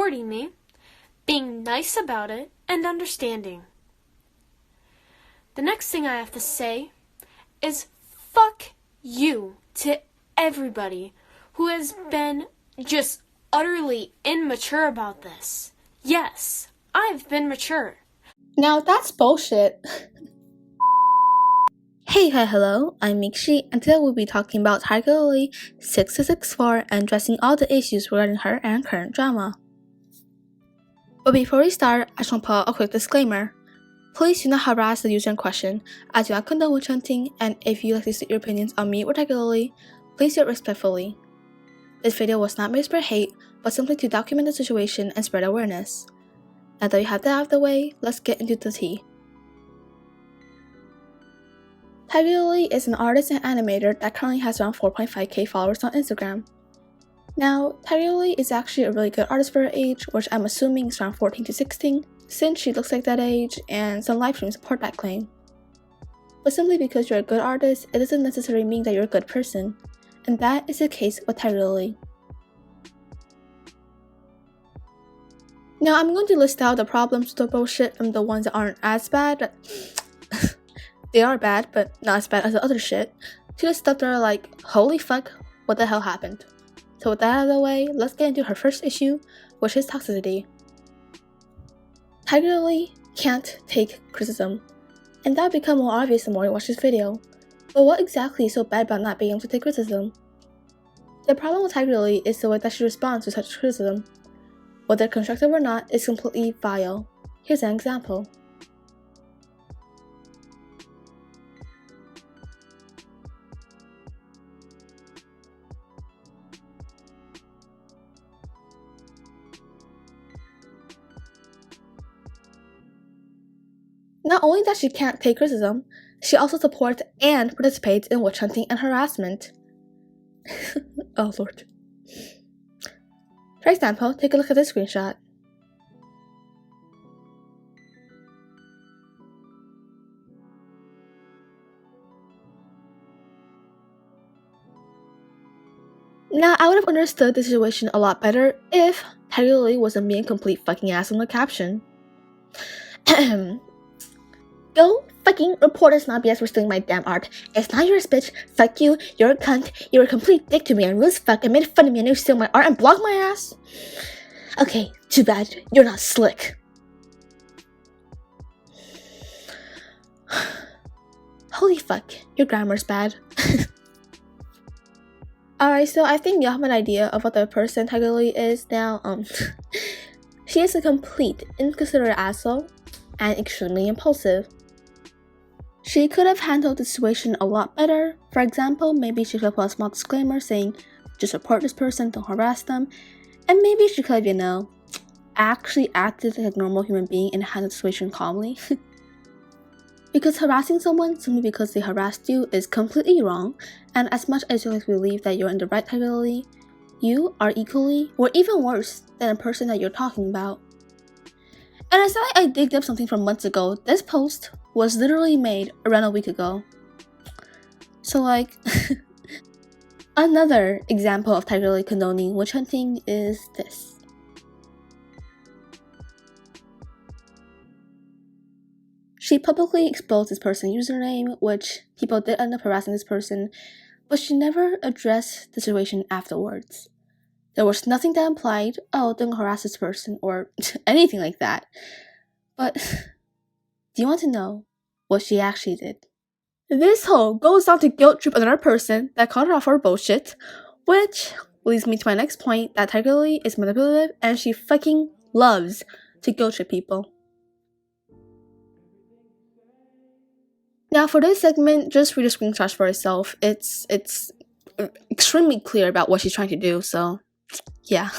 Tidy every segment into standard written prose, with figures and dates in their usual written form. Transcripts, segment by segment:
supporting me, being nice about it, and understanding. The next thing I have to say is fuck you to everybody who has been just utterly immature about this. Yes, I've been mature. Now that's bullshit. Hey, hi, hello, I'm Mixchi, and today we'll be talking about Tigerlily6664 and addressing all the issues regarding her and current drama. But before we start, I just want to put a quick disclaimer. Please do not harass the user in question, as do not condone witch hunting, and if you like to state your opinions on me or Tigerlily, please do it respectfully. This video was not made to spread hate, but simply to document the situation and spread awareness. Now that we have that out of the way, let's get into the tea. Tigerlily is an artist and animator that currently has around 4.5k followers on Instagram. Now, Tigerlily is actually a really good artist for her age, which I'm assuming is around 14 to 16, since she looks like that age and some live streams support that claim. But simply because you're a good artist, it doesn't necessarily mean that you're a good person, and that is the case with Tigerlily. Now, I'm going to list out the problems with the bullshit and the ones that aren't as bad. They are bad, but not as bad as the other shit, to the stuff that are like, holy fuck, what the hell happened? So with that out of the way, let's get into her first issue, which is toxicity. Tigerlily can't take criticism, and that will become more obvious the more you watch this video. But what exactly is so bad about not being able to take criticism? The problem with Tigerlily is the way that she responds to such criticism. Whether constructive or not is completely vile. Here's an example. Not only that she can't take criticism, she also supports and participates in witch hunting and harassment. Oh lord. For example, take a look at this screenshot. Now, I would have understood the situation a lot better if Tigerlily wasn't being a complete fucking ass on the caption. Go fucking report us not BS for stealing my damn art. It's not yours, bitch. Fuck you. You're a cunt. You're a complete dick to me and rude as fuck and made fun of me and you steal my art and block my ass. Okay, too bad. You're not slick. Holy fuck. Your grammar's bad. Alright, so I think you have an idea of what the person Tigerlily is now. She is a complete inconsiderate asshole and extremely impulsive. She could have handled the situation a lot better. For example, maybe she could have put a small disclaimer saying, just report this person, don't harass them. And maybe she could have, actually acted like a normal human being and handled the situation calmly. Because harassing someone simply because they harassed you is completely wrong, and as much as you like to believe that you're in the right Tigerlily, you are equally, or even worse, than a person that you're talking about. And it's not like I digged up something from months ago. This post was literally made around a week ago. So another example of Tigerlily condoning witch hunting is this. She publicly exposed this person's username, which people did end up harassing this person, but she never addressed the situation afterwards. There was nothing that implied, oh, don't harass this person, or anything like that. But, do you want to know what she actually did? This hoe goes on to guilt trip another person that called her out for bullshit, which leads me to my next point, that Tigerlily is manipulative and she fucking loves to guilt trip people. Now for this segment, just read the screenshots for yourself. It's extremely clear about what she's trying to do, so yeah.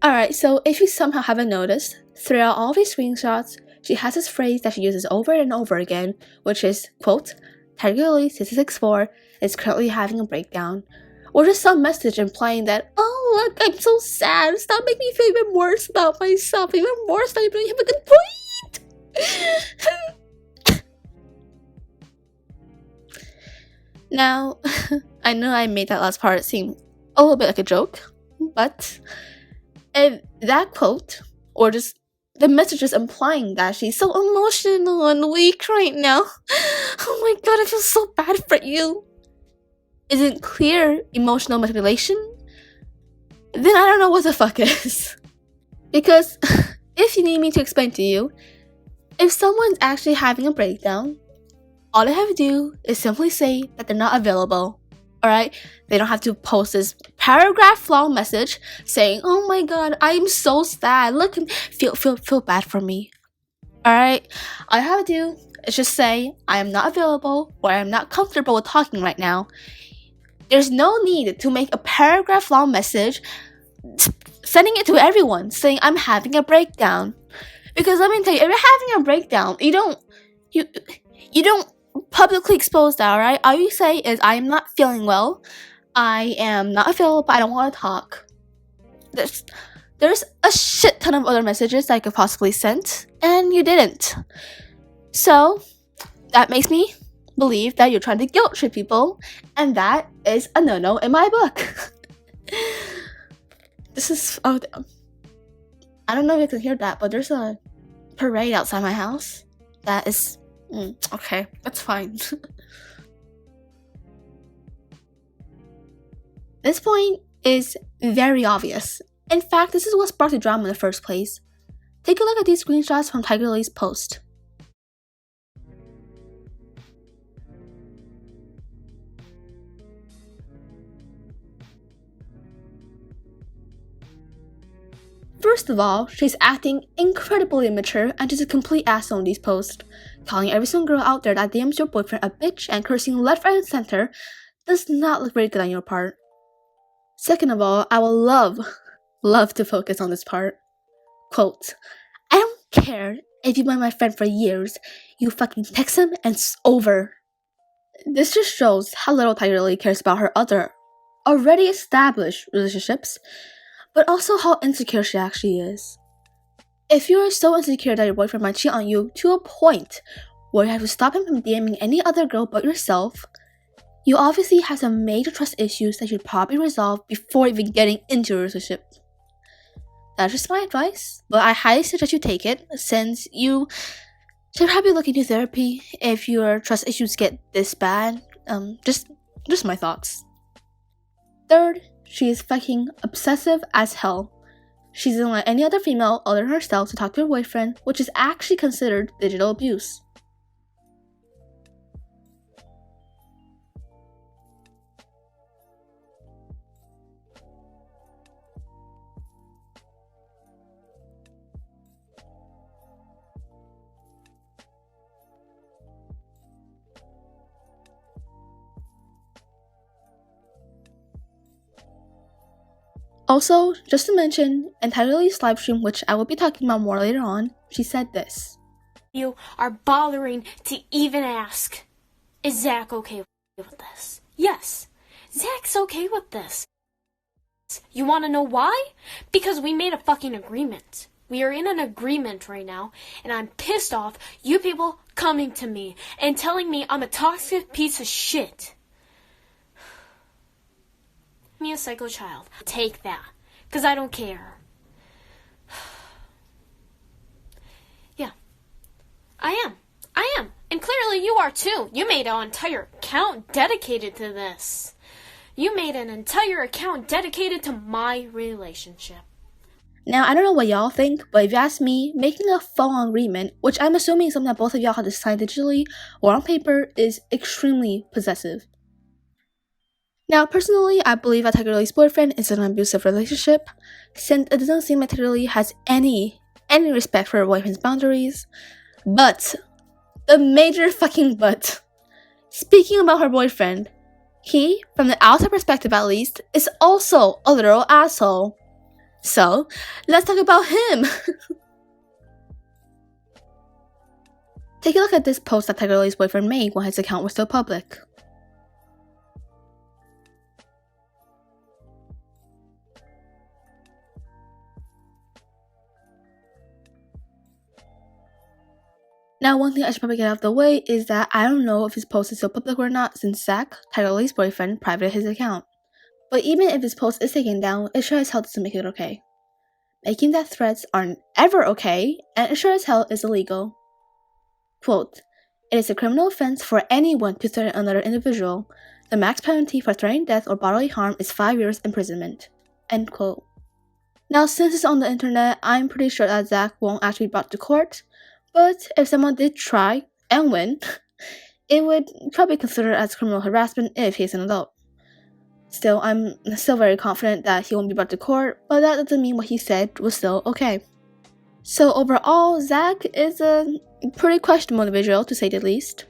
Alright, so if you somehow haven't noticed, throughout all these screenshots, she has this phrase that she uses over and over again, which is, quote, Tigerlily6664 is currently having a breakdown. Or just some message implying that, oh look, I'm so sad, stop making me feel even worse about myself, even worse than you have a good point! Now, I know I made that last part seem a little bit like a joke, but if that quote, or just the message is implying that she's so emotional and weak right now, oh my god, I feel so bad for you, isn't clear emotional manipulation, then I don't know what the fuck is. Because if you need me to explain to you, if someone's actually having a breakdown, all they have to do is simply say that they're not available. Alright? They don't have to post this paragraph-long message saying, oh my god, I'm so sad. Look, feel bad for me. Alright? All you have to do is just say, I am not available, or I am not comfortable with talking right now. There's no need to make a paragraph-long message sending it to everyone saying I'm having a breakdown. Because let me tell you, if you're having a breakdown, you don't publicly expose that, alright? All you say is I am not feeling well, I am not available, I don't want to talk. There's a shit ton of other messages that I could possibly send, and you didn't. So that makes me believe that you're trying to guilt trip people, and that is a no-no in my book. This is, oh, I don't know if you can hear that, but there's a parade outside my house that is, okay, that's fine. This point is very obvious. In fact, this is what sparked the drama in the first place. Take a look at these screenshots from Tigerlily's post. First of all, she's acting incredibly immature and just a complete asshole in these posts. Calling every single girl out there that DMs your boyfriend a bitch and cursing left, right, and center does not look very good on your part. Second of all, I will love to focus on this part. Quote, I don't care if you've been my friend for years, you fucking text him and it's over. This just shows how little Tigerlily cares about her other, already established relationships, but also how insecure she actually is. If you are so insecure that your boyfriend might cheat on you to a point where you have to stop him from DMing any other girl but yourself, you obviously have some major trust issues that should probably resolve before even getting into a relationship. That's just my advice, but I highly suggest you take it, since you should probably look into therapy if your trust issues get this bad. Just my thoughts. Third, she is fucking obsessive as hell. She doesn't let any other female other than herself to talk to her boyfriend, which is actually considered digital abuse. Also, just to mention, in Tigerlily's livestream, which I will be talking about more later on, she said this. You are bothering to even ask, is Zach okay with this? Yes, Zach's okay with this. You want to know why? Because we made a fucking agreement. We are in an agreement right now, and I'm pissed off you people coming to me and telling me I'm a toxic piece of shit. Me a psycho child. Take that, because I don't care. Yeah, I am. And clearly you are too. You made an entire account dedicated to this. You made an entire account dedicated to my relationship. Now, I don't know what y'all think, but if you ask me, making a phone agreement, which I'm assuming is something that both of y'all have to sign digitally or on paper, is extremely possessive. Now, personally, I believe that Tigerlily's boyfriend is in an abusive relationship, since it doesn't seem like Tigerlily has any respect for her boyfriend's boundaries. But, the major fucking but, speaking about her boyfriend, he, from the outside perspective at least, is also a literal asshole. So, let's talk about him. Take a look at this post that Tigerlily's boyfriend made when his account was still public. Now, one thing I should probably get out of the way is that I don't know if his post is still public or not since Zach, Tigerlily's boyfriend, privated his account. But even if his post is taken down, it sure as hell doesn't make it okay. Making that threats aren't ever okay, and it sure as hell is illegal. Quote, "It is a criminal offense for anyone to threaten another individual. The max penalty for threatening death or bodily harm is 5 years imprisonment." End quote. Now, since it's on the internet, I'm pretty sure that Zach won't actually be brought to court, but if someone did try and win, it would probably be considered as criminal harassment if he's an adult. Still, I'm still very confident that he won't be brought to court, but that doesn't mean what he said was still okay. So overall, Zach is a pretty questionable individual, to say the least.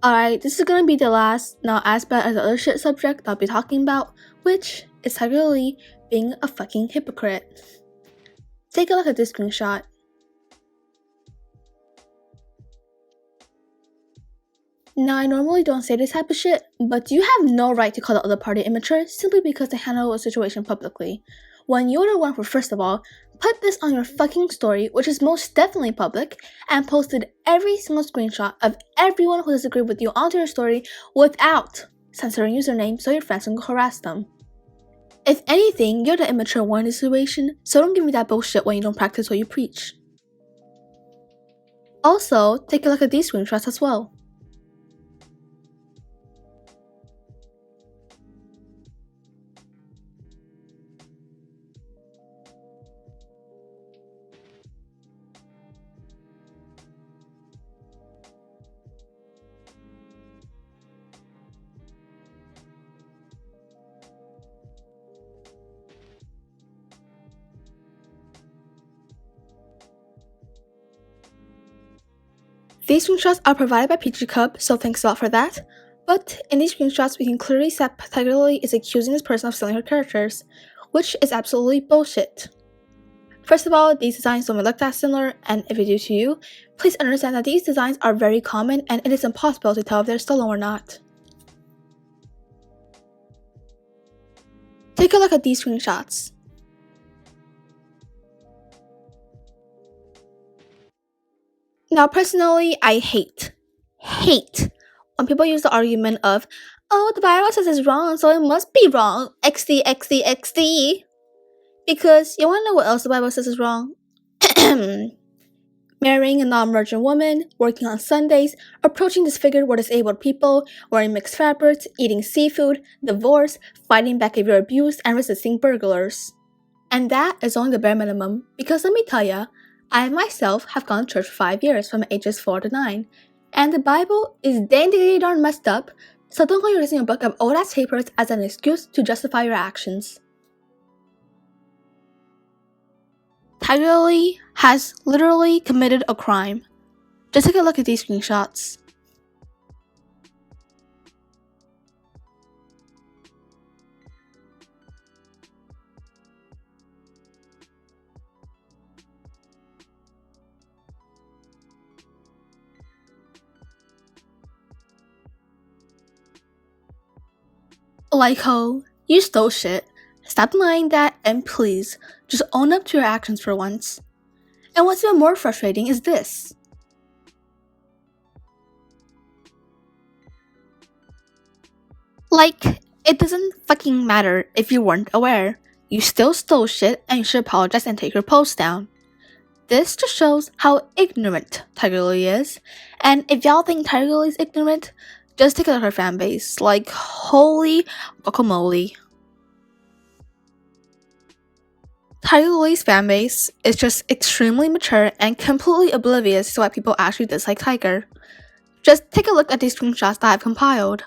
Alright, this is gonna be the last, not as bad as the other shit subject I'll be talking about, which is Tigerlily being a fucking hypocrite. Take a look at this screenshot. Now, I normally don't say this type of shit, but you have no right to call the other party immature simply because they handle a situation publicly. When you're the one who, first of all, put this on your fucking story, which is most definitely public, and posted every single screenshot of everyone who disagreed with you onto your story without censoring username so your friends can go harass them. If anything, you're the immature one in this situation, so don't give me that bullshit when you don't practice what you preach. Also, take a look at these screenshots as well. These screenshots are provided by Peachy Cub, so thanks a lot for that. But in these screenshots, we can clearly see that Tigerlily is accusing this person of stealing her characters, which is absolutely bullshit. First of all, these designs don't look that similar, and if they do to you, please understand that these designs are very common and it is impossible to tell if they're stolen or not. Take a look at these screenshots. Now, personally, I hate when people use the argument of, "Oh, the Bible says it's wrong, so it must be wrong, XD, XD, XD. Because you wanna know what else the Bible says is wrong? Marrying a non-virgin woman, working on Sundays, approaching disfigured or disabled people, wearing mixed fabrics, eating seafood, divorce, fighting back if you're abused, and resisting burglars. And that is only the bare minimum, because let me tell ya, I myself have gone to church for 5 years from ages 4 to 9, and the Bible is dangerous darn messed up, so don't go using a book of old ass papers as an excuse to justify your actions. Tigerlily has literally committed a crime. Just take a look at these screenshots. Like, ho, you stole shit. Stop denying that, and please, just own up to your actions for once. And what's even more frustrating is this. Like, it doesn't fucking matter if you weren't aware. You still stole shit and you should apologize and take your post down. This just shows how ignorant Tigerlily is. And if y'all think Tigerlily is ignorant, just take a look at her fanbase. Like, holy guacamole. Tigerlily's fanbase is just extremely mature and completely oblivious to why people actually dislike Tiger. Just take a look at these screenshots that I've compiled.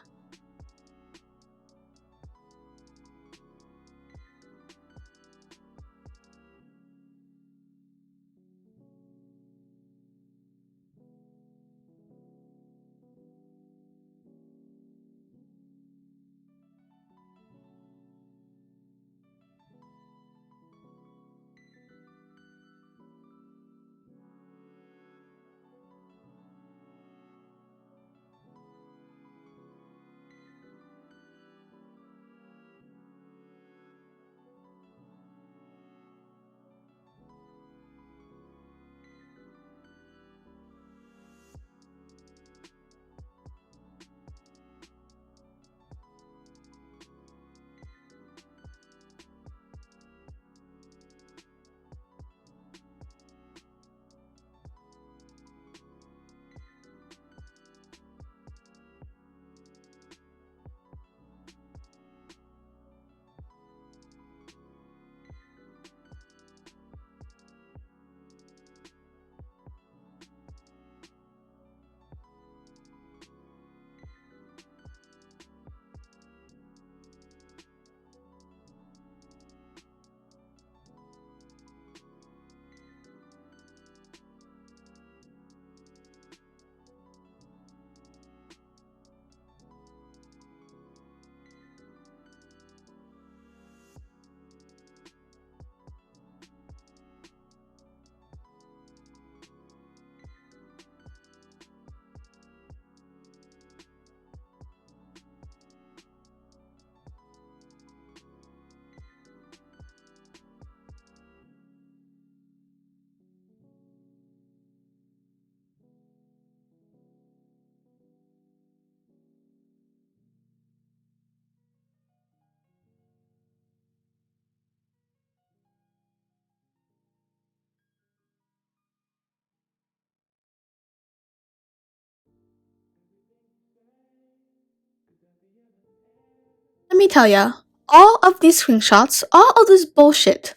tell ya, all of these screenshots, all of this bullshit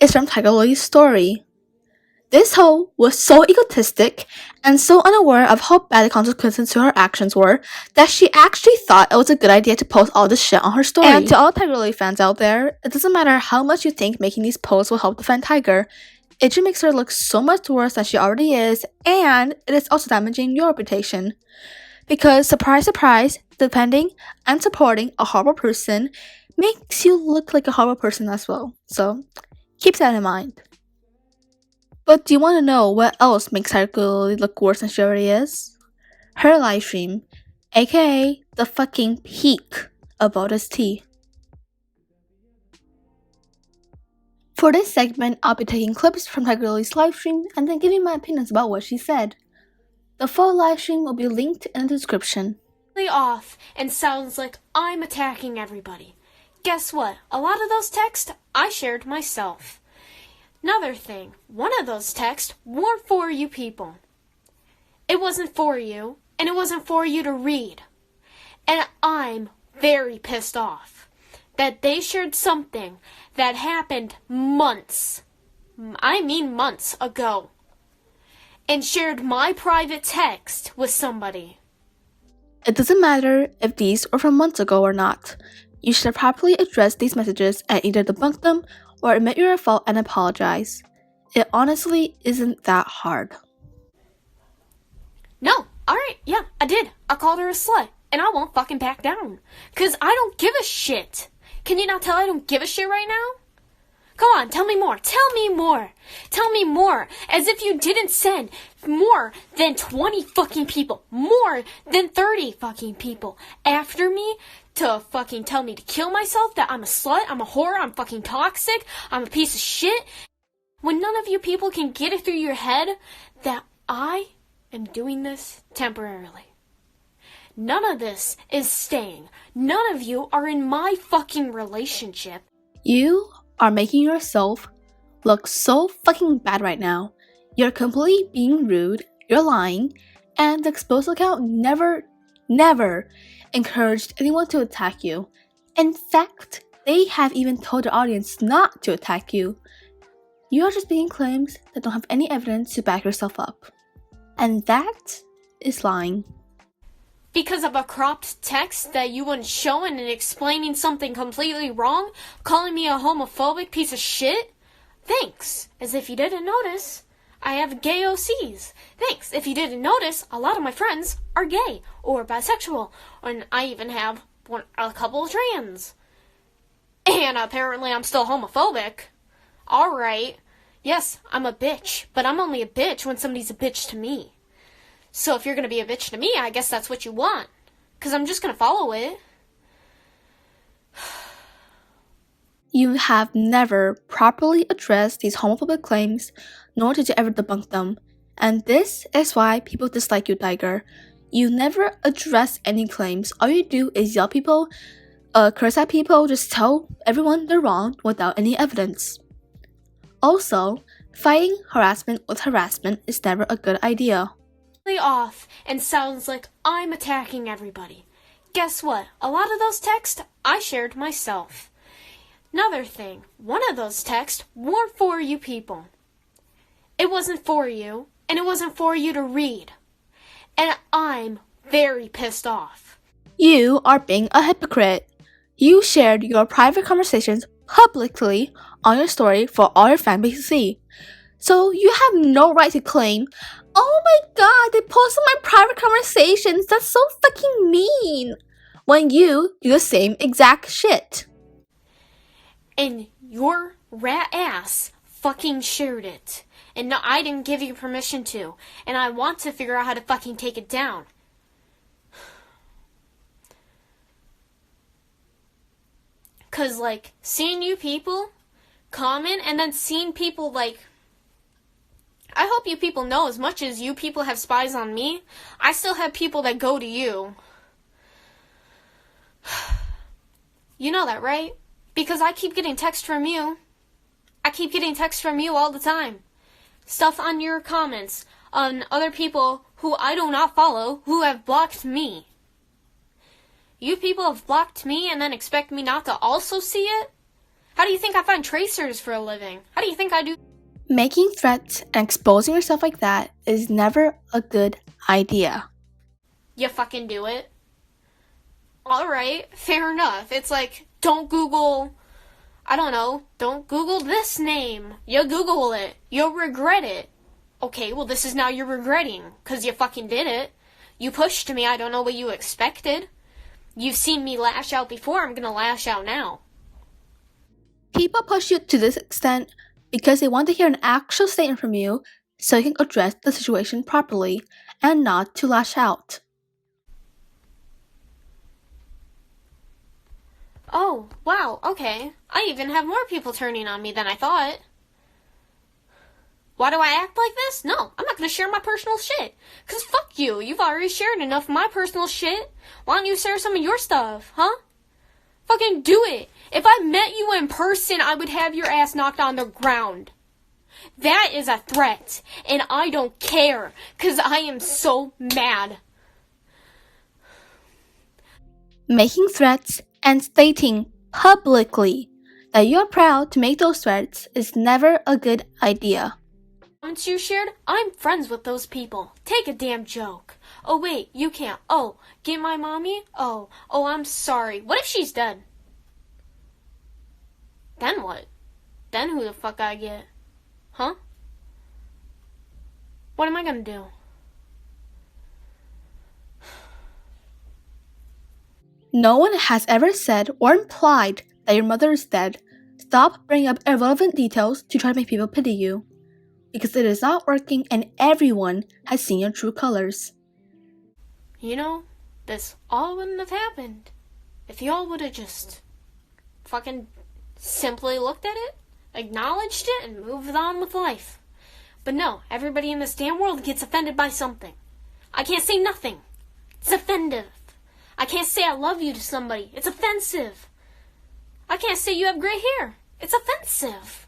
is from Tigerlily's story. This hoe was so egotistic and so unaware of how bad the consequences to her actions were that she actually thought it was a good idea to post all this shit on her story. And to all Tigerlily fans out there, it doesn't matter how much you think making these posts will help defend Tiger, it just makes her look so much worse than she already is, and it is also damaging your reputation. Because, surprise surprise, defending and supporting a horrible person makes you look like a horrible person as well. So, keep that in mind. But do you want to know what else makes Tigerlily look worse than she already is? Her livestream, aka the fucking peak of all this tea. For this segment, I'll be taking clips from Tigerlily's livestream and then giving my opinions about what she said. The full livestream will be linked in the description. Off and sounds like I'm attacking everybody. Guess what? A lot of those texts I shared myself. Another thing, one of those texts weren't for you people. It wasn't for you, and it wasn't for you to read. And I'm very pissed off that they shared something that happened months ago, and shared my private text with somebody. It doesn't matter if these were from months ago or not. You should have properly addressed these messages and either debunk them or admit you're at fault and apologize. It honestly isn't that hard. No, alright, yeah, I did. I called her a slut, and I won't fucking back down. 'Cause I don't give a shit. Can you not tell I don't give a shit right now? Come on, tell me more. Tell me more. Tell me more. As if you didn't send more than 20 fucking people, more than 30 fucking people after me to fucking tell me to kill myself, that I'm a slut, I'm a whore, I'm fucking toxic, I'm a piece of shit. When none of you people can get it through your head that I am doing this temporarily. None of this is staying. None of you are in my fucking relationship. You are making yourself look so fucking bad right now. You're completely being rude, you're lying, and the exposed account never encouraged anyone to attack you. In fact, they have even told the audience not to attack you. You are just making claims that don't have any evidence to back yourself up. And that is lying. Because of a cropped text that you weren't showing and explaining something completely wrong, calling me a homophobic piece of shit? Thanks. As if you didn't notice, I have gay OCs. Thanks. If you didn't notice, a lot of my friends are gay or bisexual, and I even have a couple of trans. And apparently I'm still homophobic. Alright. Yes, I'm a bitch, but I'm only a bitch when somebody's a bitch to me. So if you're gonna be a bitch to me, I guess that's what you want. 'Cause I'm just gonna follow it. You have never properly addressed these homophobic claims, nor did you ever debunk them. And this is why people dislike you, Tiger. You never address any claims. All you do is yell people, curse at people, just tell everyone they're wrong without any evidence. Also, fighting harassment with harassment is never a good idea. Off and sounds like I'm attacking everybody. Guess what? A lot of those texts I shared myself. Another thing, one of those texts weren't for you people. It wasn't for you, and it wasn't for you to read. And I'm very pissed off. You are being a hypocrite. You shared your private conversations publicly on your story for all your fan base to see. So you have no right to claim, "Oh my god, they posted my private conversations, that's so fucking mean," when you do the same exact shit. And your rat ass fucking shared it. And no, I didn't give you permission to. And I want to figure out how to fucking take it down. Cause like, seeing you people comment and then seeing people like, I hope you people know, as much as you people have spies on me, I still have people that go to you. You know that, right? Because I keep getting texts from you. I keep getting texts from you all the time. Stuff on your comments, on other people who I do not follow, who have blocked me. You people have blocked me and then expect me not to also see it? How do you think I find tracers for a living? How do you think I do? Making threats and exposing yourself like that is never a good idea. You fucking do it. Alright, fair enough. It's like, don't Google this name. You Google it. You'll regret it. Okay, well this is now you're regretting, because you fucking did it. You pushed me, I don't know what you expected. You've seen me lash out before, I'm gonna lash out now. People push you to this extent because they want to hear an actual statement from you so you can address the situation properly and not to lash out. Oh, wow, okay. I even have more people turning on me than I thought. Why do I act like this? No, I'm not gonna share my personal shit. 'Cause fuck you, you've already shared enough of my personal shit. Why don't you share some of your stuff, huh? Fucking do it. If I met you in person, I would have your ass knocked on the ground. That is a threat, and I don't care, 'cause I am so mad. Making threats and stating publicly that you're proud to make those threats is never a good idea. Once you shared, I'm friends with those people. Take a damn joke. Oh wait, you can't. Oh, get my mommy? Oh, I'm sorry. What if she's dead? Then what? Then who the fuck I get? Huh? What am I gonna do? No one has ever said or implied that your mother is dead. Stop bringing up irrelevant details to try to make people pity you, because it is not working and everyone has seen your true colors. You know, this all wouldn't have happened if y'all would have just fucking simply looked at it, acknowledged it, and moved on with life. But no, everybody in this damn world gets offended by something. I can't say nothing. It's offensive. I can't say I love you to somebody. It's offensive. I can't say you have gray hair. It's offensive.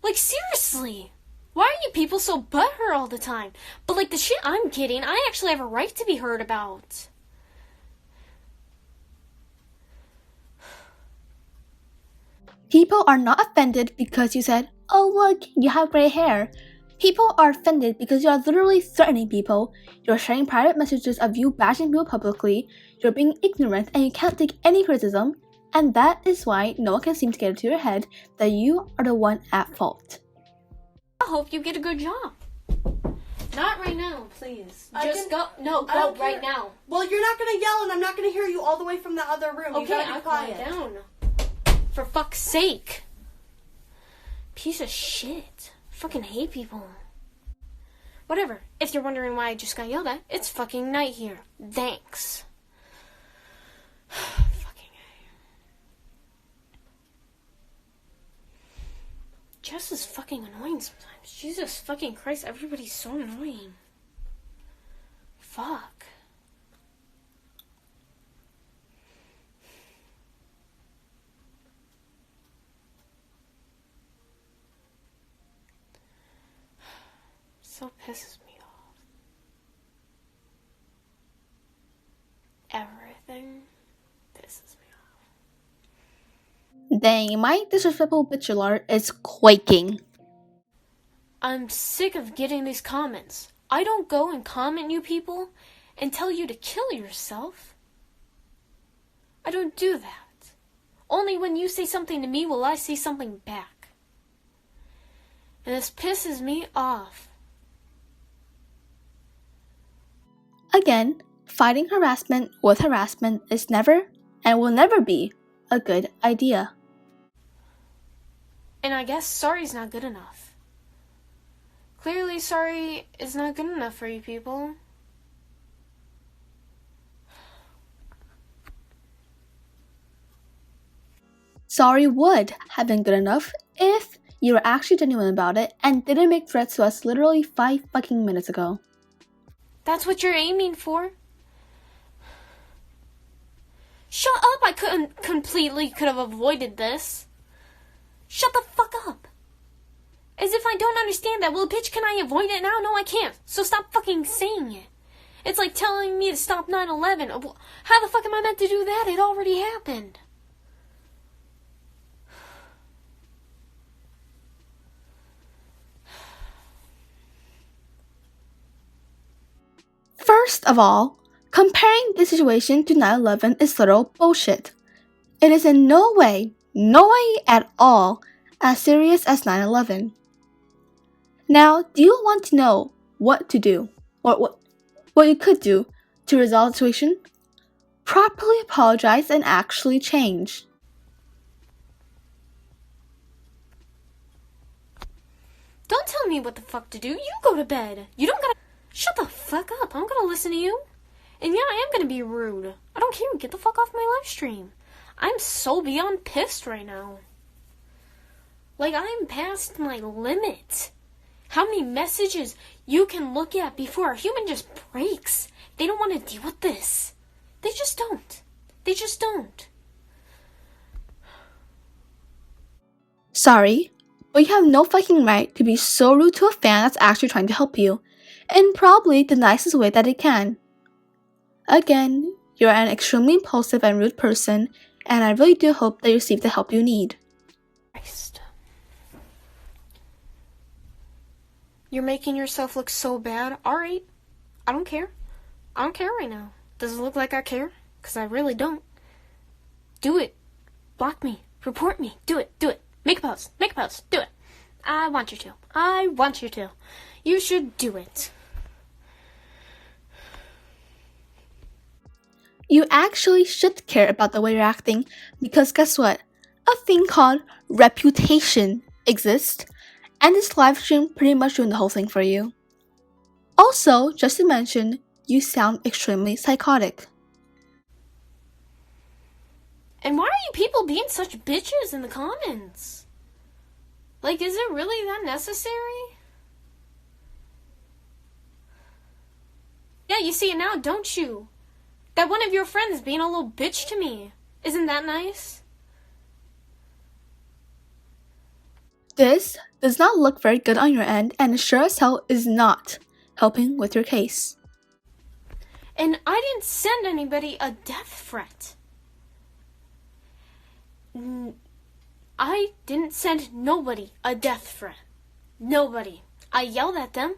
Like, seriously. Why are you people so butthurt all the time? But like the shit I'm getting, I actually have a right to be heard about. People are not offended because you said, "Oh look, you have gray hair." People are offended because you are literally threatening people, you're sharing private messages of you bashing people publicly, you're being ignorant and you can't take any criticism, and that is why no one can seem to get it to your head that you are the one at fault. I hope you get a good job. Not right now, please. Go right now. Well, you're not gonna yell and I'm not gonna hear you all the way from the other room. Okay, you gotta be I'll quiet. quiet down. For fuck's sake. Piece of shit. Fucking hate people. Whatever. If you're wondering why I just got yelled at, it's fucking night here. Thanks. Fucking A. Jess is fucking annoying sometimes. Jesus fucking Christ, everybody's so annoying. Fuck. So pisses me off. Everything pisses me off. Dang, my disrespectful bitch alert is quaking. I'm sick of getting these comments. I don't go and comment you people and tell you to kill yourself. I don't do that. Only when you say something to me will I say something back. And this pisses me off. Again, fighting harassment with harassment is never and will never be a good idea. And I guess sorry's not good enough. Clearly sorry is not good enough for you people. Sorry would have been good enough if you were actually genuine about it and didn't make threats to us literally 5 fucking minutes ago. That's what you're aiming for? Shut up! I could have avoided this. Shut the fuck up! As if I don't understand that. Well, bitch, can I avoid it now? No, I can't. So stop fucking saying it. It's like telling me to stop 9/11. How the fuck am I meant to do that? It already happened. First of all, comparing this situation to 9/11 is total bullshit. It is in no way at all as serious as 9/11. Now, do you want to know what to do, or what you could do to resolve the situation? Properly apologize and actually change. Don't tell me what the fuck to do. You go to bed. You don't gotta... Shut the fuck up. I'm gonna listen to you. And yeah, I am gonna be rude. I don't care. Get the fuck off my live stream. I'm so beyond pissed right now. Like, I'm past my limit. How many messages you can look at before a human just breaks? They don't want to deal with this. They just don't. They just don't. Sorry, but you have no fucking right to be so rude to a fan that's actually trying to help you, in probably the nicest way that it can. Again, you're an extremely impulsive and rude person, and I really do hope that you receive the help you need. Christ. You're making yourself look so bad. Alright. I don't care. I don't care right now. Does it look like I care? Because I really don't. Do it. Block me. Report me. Do it. Do it. Make a post. Make a post. Do it. I want you to. I want you to. You should do it. You actually should care about the way you're acting, because guess what? A thing called reputation exists, and this live stream pretty much ruined the whole thing for you. Also, just to mention, you sound extremely psychotic. And why are you people being such bitches in the comments? Like, is it really that necessary? Yeah, you see it now, don't you? That one of your friends is being a little bitch to me. Isn't that nice? This does not look very good on your end, and it sure as hell is not helping with your case. And I didn't send anybody a death threat. I didn't send nobody a death threat. Nobody. I yelled at them.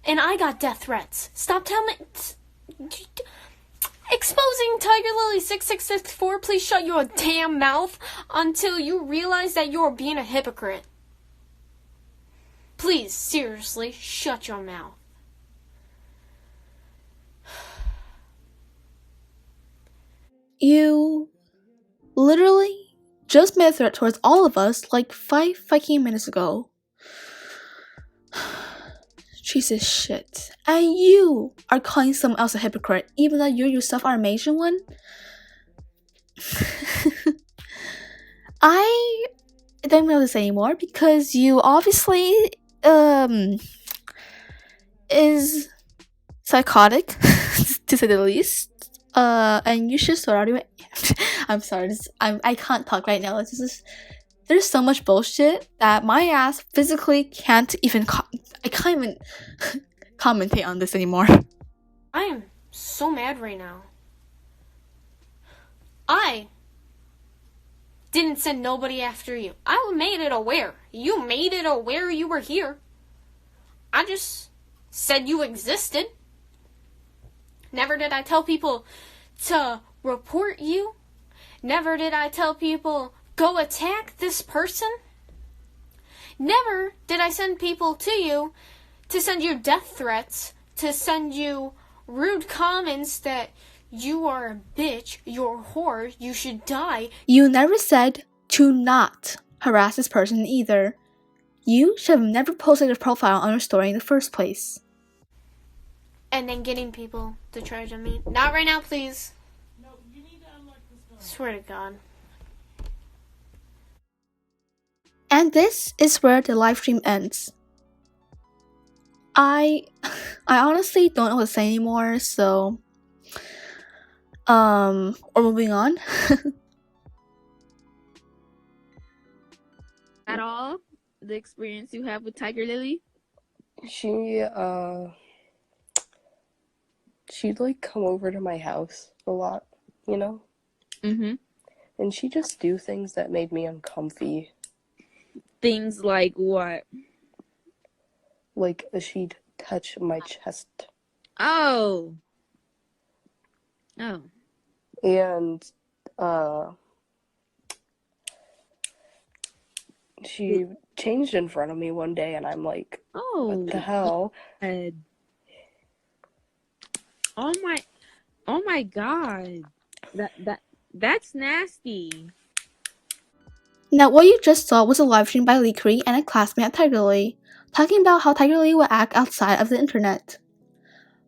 And I got death threats. Stop telling me... Exposing Tigerlily6664, please shut your damn mouth until you realize that you're being a hypocrite. Please, seriously, shut your mouth. You literally just made a threat towards all of us like 5 fucking minutes ago. Jesus shit. And you are calling someone else a hypocrite, even though you yourself are a major one? I don't know this anymore because you obviously is psychotic to say the least. And you should sort out. I'm sorry, I can't talk right now. There's so much bullshit that my ass physically can't even. I can't even commentate on this anymore. I am so mad right now. I didn't send nobody after you. I made it aware. You made it aware you were here. I just said you existed. Never did I tell people to report you. Never did I tell people, go attack this person. Never did I send people to you to send you death threats, to send you rude comments that you are a bitch, you're a whore, you should die. You never said to not harass this person either. You should have never posted a profile on your story in the first place. And then getting people to try to meet. Not right now, please. No, you need to unlock this door. Swear to God. And this is where the live stream ends. I honestly don't know what to say anymore, so we're moving on. At all, the experience you have with Tiger Lily? She she'd like come over to my house a lot, you know? Mm-hmm. And she'd just do things that made me uncomfy. Things like what? Like, she'd touch my chest. Oh. And, she changed in front of me one day, and I'm like, Oh. what the hell? God. Oh my God. That's nasty. Now, what you just saw was a live stream by Mixchi and a classmate at Tigerlily, talking about how Tigerlily will act outside of the internet.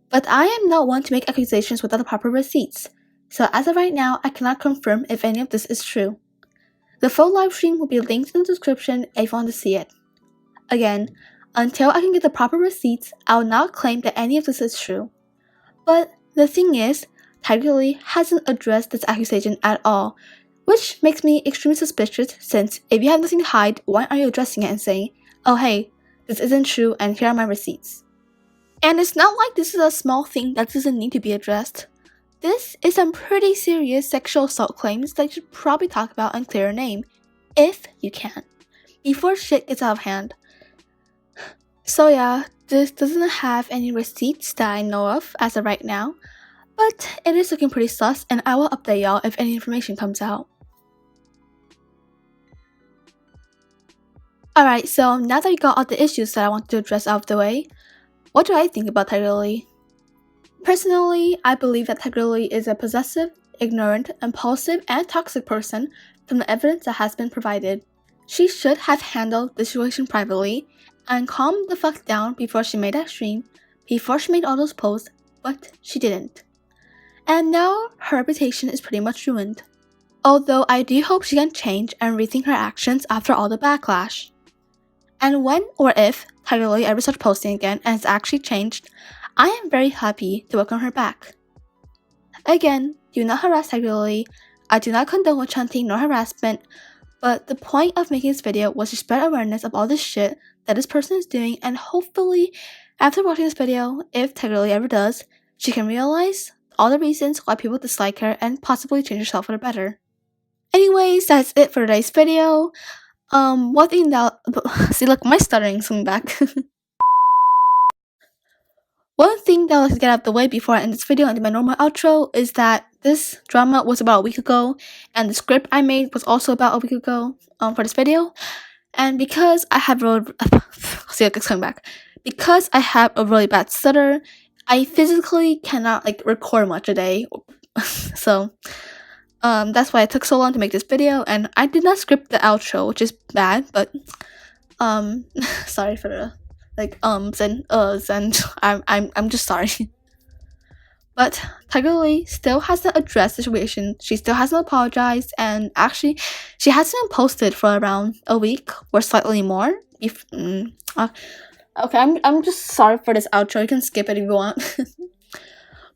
But I am not one to make accusations without the proper receipts, so as of right now, I cannot confirm if any of this is true. The full live stream will be linked in the description if you want to see it. Again, until I can get the proper receipts, I will not claim that any of this is true. But the thing is, Tigerlily hasn't addressed this accusation at all, which makes me extremely suspicious since if you have nothing to hide, why aren't you addressing it and saying, oh hey, this isn't true and here are my receipts. And it's not like this is a small thing that doesn't need to be addressed. This is some pretty serious sexual assault claims that you should probably talk about and clear a name, if you can, before shit gets out of hand. So yeah, this doesn't have any receipts that I know of as of right now, but it is looking pretty sus and I will update y'all if any information comes out. Alright, so now that we got all the issues that I wanted to address out of the way, what do I think about Tigerlily? Personally, I believe that Tigerlily is a possessive, ignorant, impulsive, and toxic person from the evidence that has been provided. She should have handled the situation privately and calmed the fuck down before she made that stream, before she made all those posts, but she didn't. And now her reputation is pretty much ruined. Although I do hope she can change and rethink her actions after all the backlash. And when or if Tigerlily ever starts posting again and has actually changed, I am very happy to welcome her back. Again, do not harass Tigerlily. I do not condone witch hunting nor harassment, but the point of making this video was to spread awareness of all this shit that this person is doing, and hopefully, after watching this video, if Tigerlily ever does, she can realize all the reasons why people dislike her and possibly change herself for the better. Anyways, that's it for today's video. One thing that see, look, my stuttering's coming back. One thing that I like to get out of the way before I end this video and do my normal outro is that this drama was about a week ago, and the script I made was also about a week ago for this video. And because I have see, look, it's coming back. Because I have a really bad stutter, I physically cannot like record much a day. So that's why it took so long to make this video, and I did not script the outro, which is bad, but sorry for the like and and I'm just sorry. But Tigerlily still hasn't addressed the situation. She still hasn't apologized, and actually she hasn't posted for around a week or slightly more. Okay, I'm just sorry for this outro. You can skip it if you want.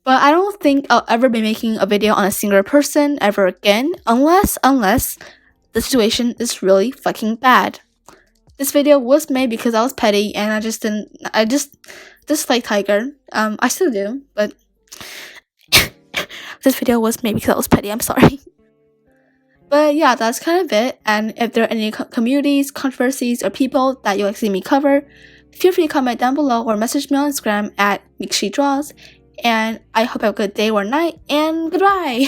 But I don't think I'll ever be making a video on a single person ever again, unless the situation is really fucking bad. This video was made because I was petty and I just dislike Tiger. I still do, but this video was made because I was petty, I'm sorry. But yeah, that's kind of it, and if there are any communities, controversies, or people that you'd like to see me cover, feel free to comment down below or message me on Instagram at Mixchi Draws. And I hope you have a good day or night, and goodbye!